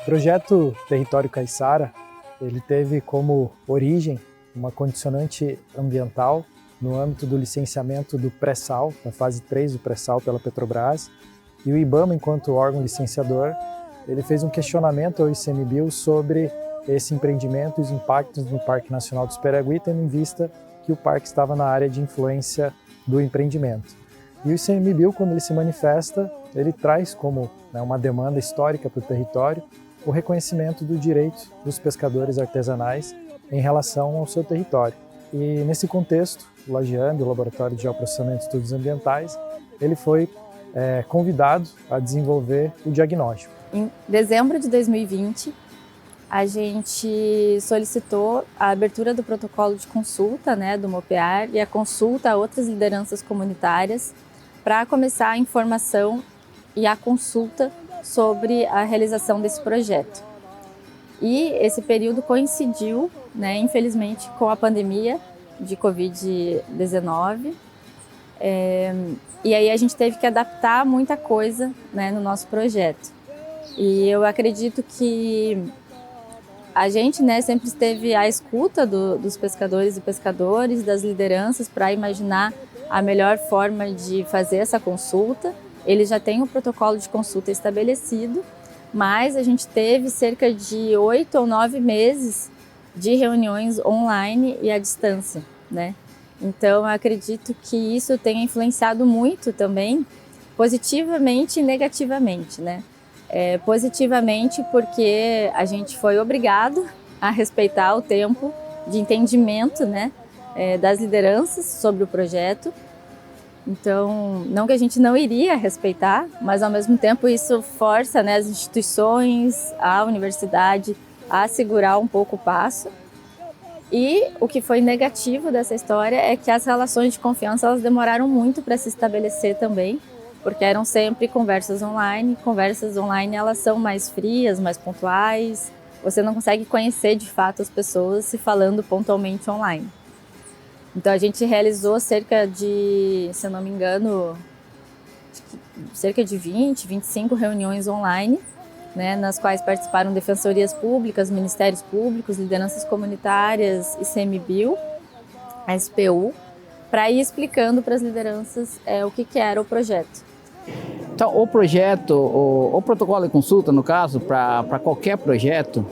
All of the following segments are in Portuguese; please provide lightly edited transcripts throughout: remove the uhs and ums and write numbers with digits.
projeto Território Caiçara, ele teve como origem uma condicionante ambiental no âmbito do licenciamento do pré-sal, da fase 3 do pré-sal pela Petrobras, e o IBAMA, enquanto órgão licenciador, ele fez um questionamento ao ICMBio sobre esse empreendimento e os impactos no Parque Nacional do Superagui, tendo em vista que o parque estava na área de influência do empreendimento. E o ICMBio, quando ele se manifesta, ele traz como uma demanda histórica para o território o reconhecimento do direito dos pescadores artesanais em relação ao seu território. E nesse contexto, o Lajeando, o Laboratório de Geoprocessamento e Estudos Ambientais, ele foi convidado a desenvolver o diagnóstico. Em dezembro de 2020, a gente solicitou a abertura do protocolo de consulta, do MOPEAR, e a consulta a outras lideranças comunitárias para começar a informação e a consulta sobre a realização desse projeto. E esse período coincidiu, infelizmente, com a pandemia de Covid-19. E aí a gente teve que adaptar muita coisa no nosso projeto. E eu acredito que a gente sempre esteve à escuta dos pescadores e pescadoras, das lideranças, para imaginar a melhor forma de fazer essa consulta. Ele já tem o protocolo de consulta estabelecido, mas a gente teve cerca de 8 ou 9 meses de reuniões online e à distância, Então, eu acredito que isso tenha influenciado muito também, positivamente e negativamente, Positivamente porque a gente foi obrigado a respeitar o tempo de entendimento, das lideranças sobre o projeto. Então, não que a gente não iria respeitar, mas ao mesmo tempo isso força as instituições, a universidade a segurar um pouco o passo. E o que foi negativo dessa história é que as relações de confiança elas demoraram muito para se estabelecer também, porque eram sempre conversas online. Conversas online elas são mais frias, mais pontuais. Você não consegue conhecer de fato as pessoas se falando pontualmente online. Então a gente realizou cerca de, se eu não me engano, cerca de 20, 25 reuniões online, nas quais participaram defensorias públicas, ministérios públicos, lideranças comunitárias, ICMBio, SPU, para ir explicando para as lideranças o que era o projeto. Então, o projeto, o protocolo de consulta, no caso, para qualquer projeto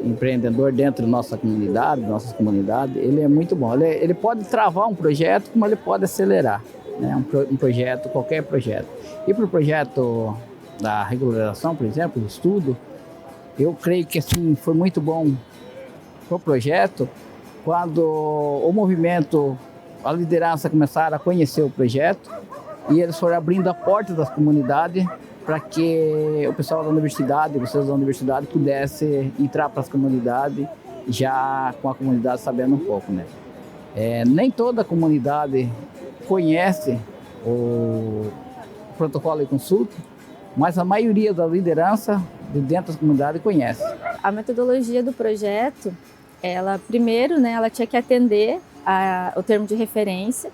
empreendedor dentro da nossa comunidade, ele é muito bom. Ele pode travar um projeto, como ele pode acelerar, um projeto, qualquer projeto. E para o projeto da regularização, por exemplo, o estudo, eu creio que assim, foi muito bom para o projeto quando o movimento, a liderança começaram a conhecer o projeto e eles foram abrindo a porta das comunidades para que o pessoal da universidade, vocês da universidade, pudessem entrar para as comunidades já com a comunidade sabendo um pouco, Nem toda a comunidade conhece o protocolo de consulta, mas a maioria da liderança de dentro da comunidade conhece. A metodologia do projeto, ela primeiro, ela tinha que atender o termo de referência,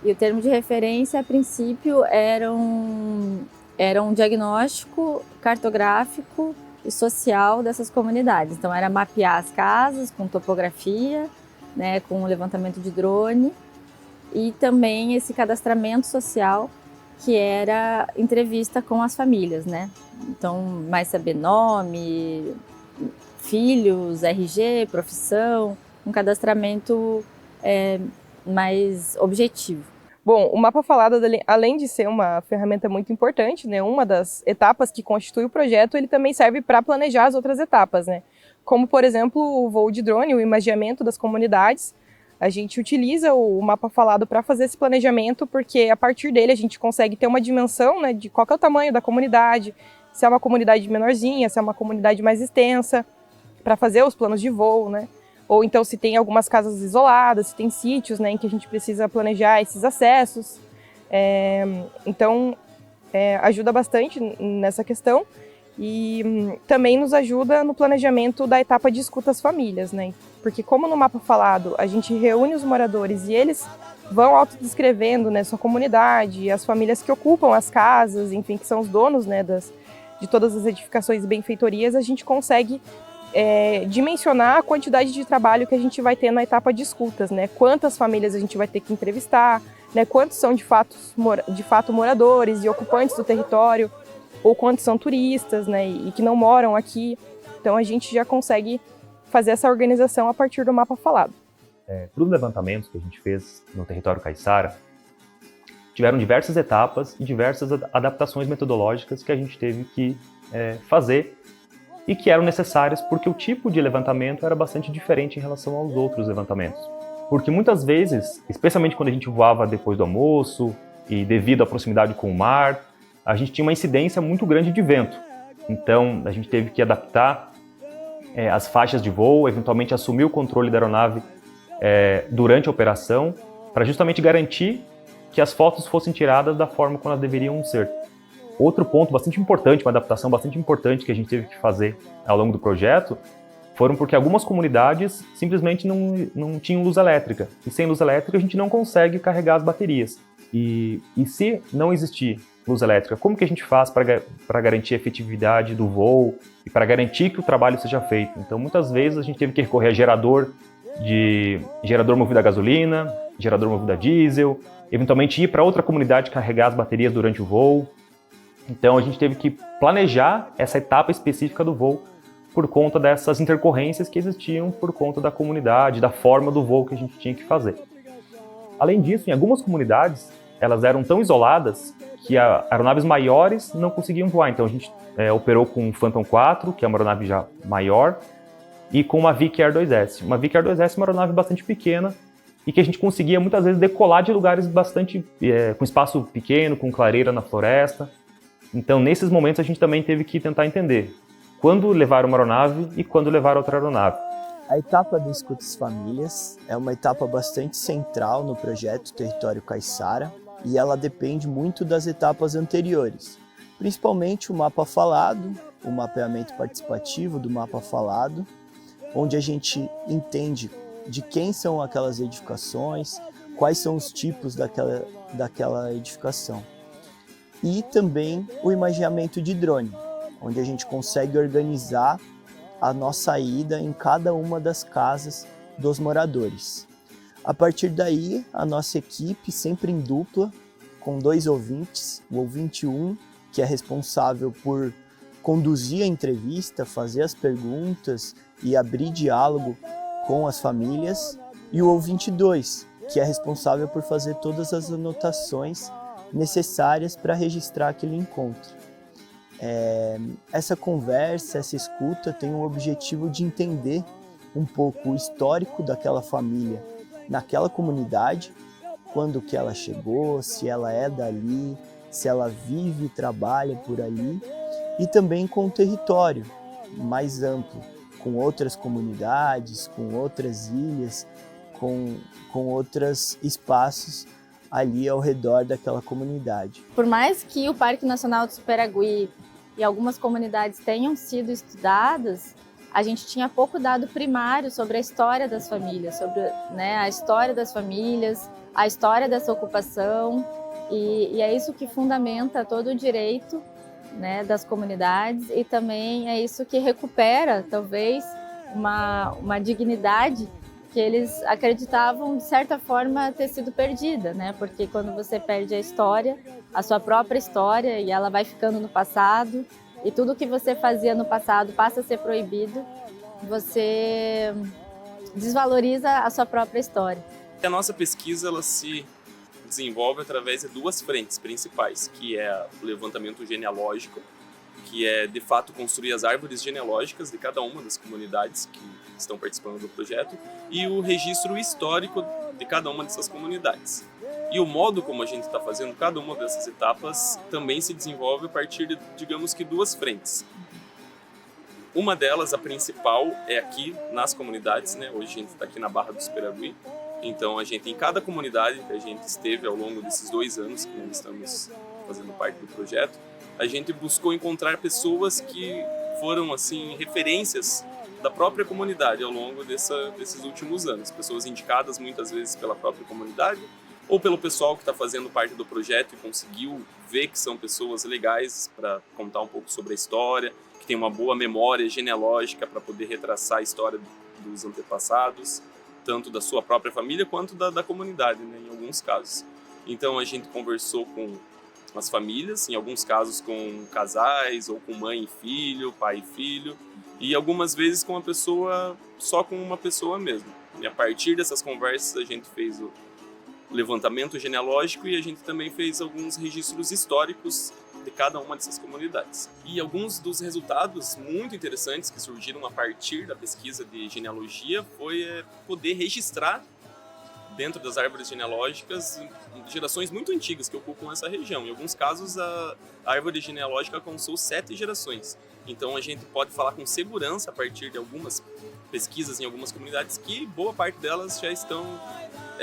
e o termo de referência, a princípio, era um diagnóstico cartográfico e social dessas comunidades. Então, era mapear as casas com topografia, com levantamento de drone, e também esse cadastramento social, que era entrevista com as famílias, Então, mais saber nome, filhos, RG, profissão, um cadastramento mais objetivo. Bom, o mapa falado, além de ser uma ferramenta muito importante, uma das etapas que constitui o projeto, ele também serve para planejar as outras etapas, Como, por exemplo, o voo de drone, o imageamento das comunidades. A gente utiliza o mapa falado para fazer esse planejamento, porque a partir dele a gente consegue ter uma dimensão, de qual que é o tamanho da comunidade, se é uma comunidade menorzinha, se é uma comunidade mais extensa, para fazer os planos de voo, Ou então se tem algumas casas isoladas, se tem sítios, em que a gente precisa planejar esses acessos. Então, ajuda bastante nessa questão e também nos ajuda no planejamento da etapa de escuta às famílias, Porque como no mapa falado, a gente reúne os moradores e eles vão autodescrevendo, sua comunidade, as famílias que ocupam as casas, enfim, que são os donos, de todas as edificações e benfeitorias, a gente consegue dimensionar a quantidade de trabalho que a gente vai ter na etapa de escutas, né? Quantas famílias a gente vai ter que entrevistar, né? Quantos são de fato moradores e ocupantes do território, ou quantos são turistas, né? E que não moram aqui. Então a gente já consegue fazer essa organização a partir do mapa falado. Para os levantamentos que a gente fez no território caiçara, tiveram diversas etapas e diversas adaptações metodológicas que a gente teve que fazer e que eram necessárias porque o tipo de levantamento era bastante diferente em relação aos outros levantamentos. Porque muitas vezes, especialmente quando a gente voava depois do almoço e devido à proximidade com o mar, a gente tinha uma incidência muito grande de vento. Então, a gente teve que adaptar as faixas de voo, eventualmente assumir o controle da aeronave durante a operação, para justamente garantir que as fotos fossem tiradas da forma como elas deveriam ser. Outro ponto bastante importante, uma adaptação bastante importante que a gente teve que fazer ao longo do projeto, foram porque algumas comunidades simplesmente não tinham luz elétrica. E sem luz elétrica a gente não consegue carregar as baterias. E se não existir luz elétrica, como que a gente faz para garantir a efetividade do voo e para garantir que o trabalho seja feito? Então muitas vezes a gente teve que recorrer a gerador movido a gasolina, gerador movido a diesel, eventualmente ir para outra comunidade carregar as baterias durante o voo. Então a gente teve que planejar essa etapa específica do voo por conta dessas intercorrências que existiam por conta da comunidade, da forma do voo que a gente tinha que fazer. Além disso, em algumas comunidades, elas eram tão isoladas que aeronaves maiores não conseguiam voar. Então a gente operou com o Phantom 4, que é uma aeronave já maior, e com uma Vic Air 2S. Uma Vic Air 2S é uma aeronave bastante pequena e que a gente conseguia muitas vezes decolar de lugares bastante com espaço pequeno, com clareira na floresta. Então, nesses momentos, a gente também teve que tentar entender quando levar uma aeronave e quando levar outra aeronave. A etapa do Escutas Famílias é uma etapa bastante central no projeto Território Caiçara e ela depende muito das etapas anteriores, principalmente o mapa falado, o mapeamento participativo do mapa falado, onde a gente entende de quem são aquelas edificações, quais são os tipos daquela edificação. E também o imageamento de drone, onde a gente consegue organizar a nossa ida em cada uma das casas dos moradores. A partir daí, a nossa equipe, sempre em dupla, com 2 ouvintes, o ouvinte 1, que é responsável por conduzir a entrevista, fazer as perguntas e abrir diálogo com as famílias, e o ouvinte 2, que é responsável por fazer todas as anotações necessárias para registrar aquele encontro. Essa conversa, essa escuta tem o objetivo de entender um pouco o histórico daquela família naquela comunidade, quando que ela chegou, se ela é dali, se ela vive e trabalha por ali, e também com o território mais amplo, com outras comunidades, com outras ilhas, com outros espaços ali ao redor daquela comunidade. Por mais que o Parque Nacional do Superagui e algumas comunidades tenham sido estudadas, a gente tinha pouco dado primário sobre a história das famílias, sobre a história das famílias, a história dessa ocupação, e é isso que fundamenta todo o direito, né, das comunidades, e também é isso que recupera, talvez, uma dignidade que eles acreditavam, de certa forma, ter sido perdida, né? Porque quando você perde a história, a sua própria história, e ela vai ficando no passado, e tudo que você fazia no passado passa a ser proibido, você desvaloriza a sua própria história. A nossa pesquisa ela se desenvolve através de 2 frentes principais, que é o levantamento genealógico, que é, de fato, construir as árvores genealógicas de cada uma das comunidades que estão participando do projeto e o registro histórico de cada uma dessas comunidades. E o modo como a gente está fazendo cada uma dessas etapas também se desenvolve a partir de, digamos que, 2 frentes. Uma delas, a principal, é aqui nas comunidades, né? Hoje a gente está aqui na Barra do Superagui, então a gente, em cada comunidade que a gente esteve ao longo desses 2 anos que nós estamos fazendo parte do projeto, a gente buscou encontrar pessoas que foram, assim, referências da própria comunidade ao longo desses últimos anos. Pessoas indicadas muitas vezes pela própria comunidade ou pelo pessoal que está fazendo parte do projeto e conseguiu ver que são pessoas legais para contar um pouco sobre a história, que tem uma boa memória genealógica para poder retraçar a história dos antepassados, tanto da sua própria família quanto da comunidade, né, em alguns casos. Então a gente conversou com as famílias, em alguns casos com casais, ou com mãe e filho, pai e filho, e algumas vezes com só com uma pessoa mesmo. E a partir dessas conversas a gente fez o levantamento genealógico e a gente também fez alguns registros históricos de cada uma dessas comunidades. E alguns dos resultados muito interessantes que surgiram a partir da pesquisa de genealogia foi poder registrar dentro das árvores genealógicas gerações muito antigas que ocupam essa região. Em alguns casos, a árvore genealógica alcançou 7 gerações. Então, a gente pode falar com segurança, a partir de algumas pesquisas em algumas comunidades, que boa parte delas já estão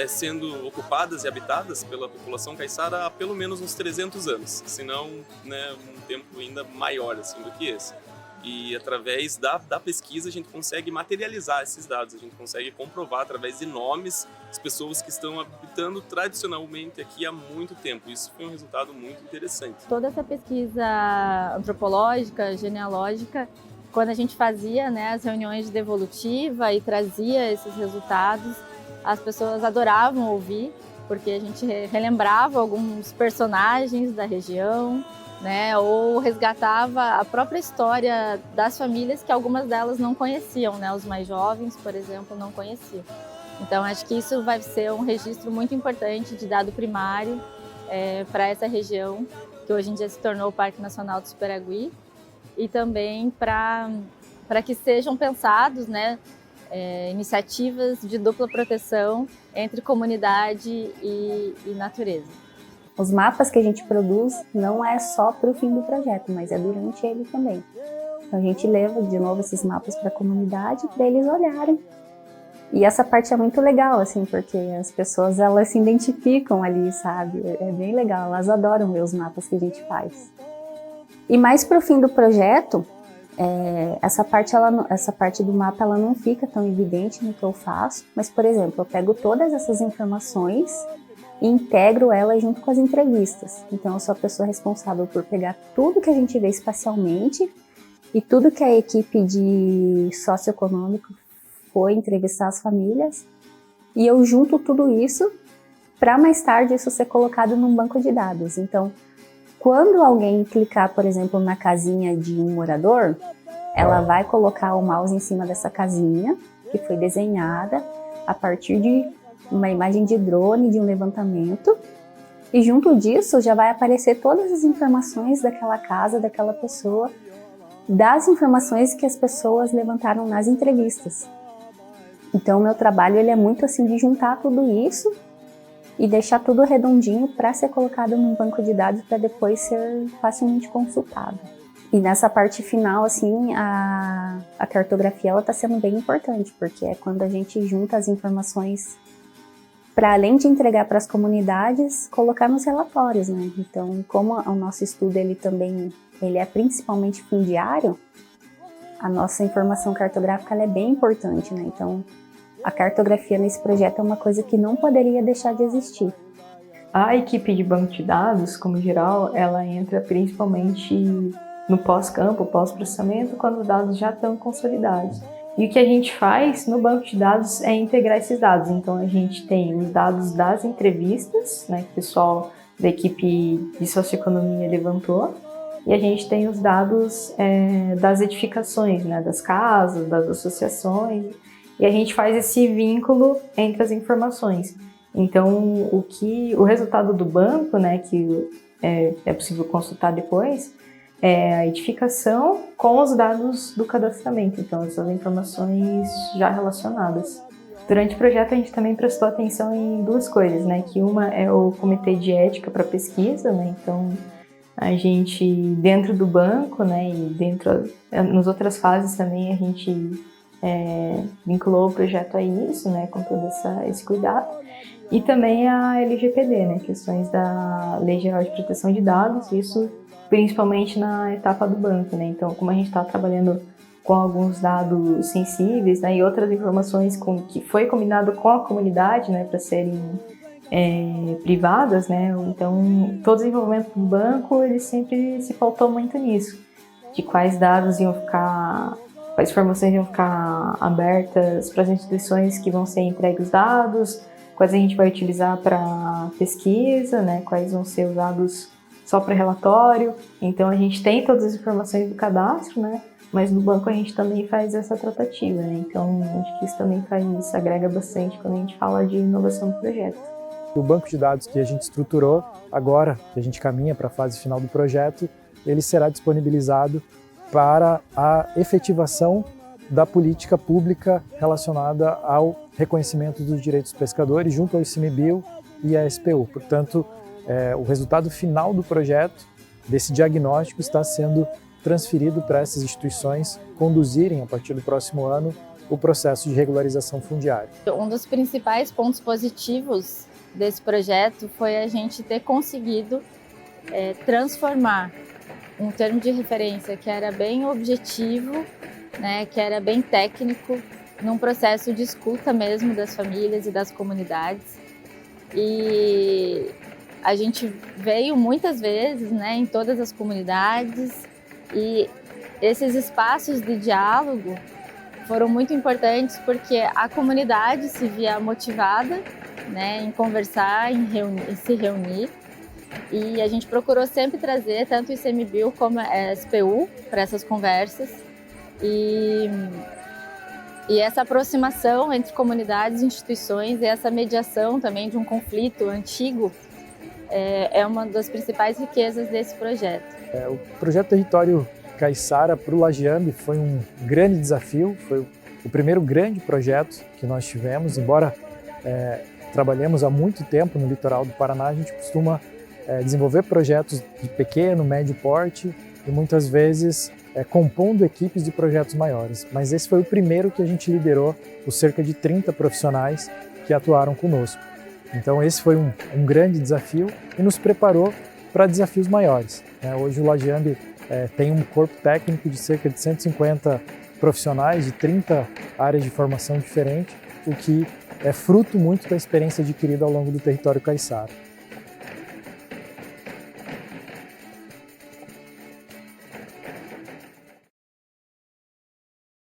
sendo ocupadas e habitadas pela população caiçara há pelo menos uns 300 anos, se não, né, um tempo ainda maior assim, do que esse. E através da pesquisa a gente consegue materializar esses dados, a gente consegue comprovar através de nomes as pessoas que estão habitando tradicionalmente aqui há muito tempo. Isso foi um resultado muito interessante. Toda essa pesquisa antropológica, genealógica, quando a gente fazia, né, as reuniões de devolutiva e trazia esses resultados, as pessoas adoravam ouvir, porque a gente relembrava alguns personagens da região, né, ou resgatava a própria história das famílias que algumas delas não conheciam, né, os mais jovens, por exemplo, não conheciam. Então, acho que isso vai ser um registro muito importante de dado primário para essa região, que hoje em dia se tornou o Parque Nacional do Superagui, e também para que sejam pensados, né, iniciativas de dupla proteção entre comunidade e natureza. Os mapas que a gente produz não é só para o fim do projeto, mas é durante ele também. Então a gente leva de novo esses mapas para a comunidade para eles olharem. E essa parte é muito legal, assim, porque as pessoas elas se identificam ali, sabe? É bem legal, elas adoram ver os mapas que a gente faz. E mais para o fim do projeto, essa parte do mapa ela não fica tão evidente no que eu faço, mas, por exemplo, eu pego todas essas informações e integro elas junto com as entrevistas. Então, eu sou a pessoa responsável por pegar tudo que a gente vê espacialmente e tudo que a equipe de socioeconômico foi entrevistar as famílias, e eu junto tudo isso para mais tarde isso ser colocado num banco de dados. Então, quando alguém clicar, por exemplo, na casinha de um morador, ela vai colocar o mouse em cima dessa casinha, que foi desenhada a partir de uma imagem de drone, de um levantamento, e junto disso já vai aparecer todas as informações daquela casa, daquela pessoa, das informações que as pessoas levantaram nas entrevistas. Então, o meu trabalho ele é muito assim de juntar tudo isso e deixar tudo redondinho para ser colocado num banco de dados para depois ser facilmente consultado. E nessa parte final, assim, a cartografia ela está sendo bem importante, porque é quando a gente junta as informações para além de entregar para as comunidades, colocar nos relatórios, né? Então, como o nosso estudo ele é principalmente fundiário, a nossa informação cartográfica ela é bem importante, né? Então, a cartografia nesse projeto é uma coisa que não poderia deixar de existir. A equipe de banco de dados, como geral, ela entra principalmente no pós-campo, pós-processamento, quando os dados já estão consolidados. E o que a gente faz no banco de dados é integrar esses dados. Então, a gente tem os dados das entrevistas, né, que o pessoal da equipe de socioeconomia levantou, e a gente tem os dados das edificações, né, das casas, das associações, e a gente faz esse vínculo entre as informações. Então, o resultado do banco, né, que é possível consultar depois, é a edificação com os dados do cadastramento, então essas informações já relacionadas. Durante o projeto a gente também prestou atenção em duas coisas, né, que uma é o comitê de ética para pesquisa, né, então a gente dentro do banco, né, e nas outras fases também a gente vinculou o projeto a isso, né, com todo esse cuidado, e também a LGPD, né, questões da Lei Geral de Proteção de Dados, isso principalmente na etapa do banco, né? Então, como a gente está trabalhando com alguns dados sensíveis, né, e outras informações que foi combinado com a comunidade, né, para serem privadas, né? Então, todo o desenvolvimento do banco, ele sempre se pautou muito nisso, de quais dados iam ficar, quais informações iam ficar abertas para as instituições que vão ser entregues os dados, quais a gente vai utilizar para pesquisa, né? Quais vão ser usados só para relatório. Então, a gente tem todas as informações do cadastro, né? Mas no banco a gente também faz essa tratativa, né? Então, acho que isso também agrega bastante quando a gente fala de inovação do projeto. O banco de dados que a gente estruturou, agora que a gente caminha para a fase final do projeto, ele será disponibilizado para a efetivação da política pública relacionada ao reconhecimento dos direitos dos pescadores junto ao ICMBio e à SPU. Portanto, o resultado final do projeto, desse diagnóstico, está sendo transferido para essas instituições conduzirem, a partir do próximo ano, o processo de regularização fundiária. Um dos principais pontos positivos desse projeto foi a gente ter conseguido transformar um termo de referência que era bem objetivo, né, que era bem técnico, num processo de escuta mesmo das famílias e das comunidades. E a gente veio muitas vezes, né, em todas as comunidades, e esses espaços de diálogo foram muito importantes porque a comunidade se via motivada, né, em conversar, em se reunir, e a gente procurou sempre trazer tanto o ICMBio como a SPU para essas conversas, e essa aproximação entre comunidades e instituições e essa mediação também de um conflito antigo é uma das principais riquezas desse projeto. O projeto Território Caiçara para o Lajeambi foi um grande desafio, foi o primeiro grande projeto que nós tivemos, embora trabalhemos há muito tempo no litoral do Paraná, a gente costuma desenvolver projetos de pequeno, médio porte e muitas vezes compondo equipes de projetos maiores. Mas esse foi o primeiro que a gente liderou, os cerca de 30 profissionais que atuaram conosco. Então esse foi um grande desafio e nos preparou para desafios maiores. Hoje o Lajeambi tem um corpo técnico de cerca de 150 profissionais de 30 áreas de formação diferentes, o que é fruto muito da experiência adquirida ao longo do Território Caiçara.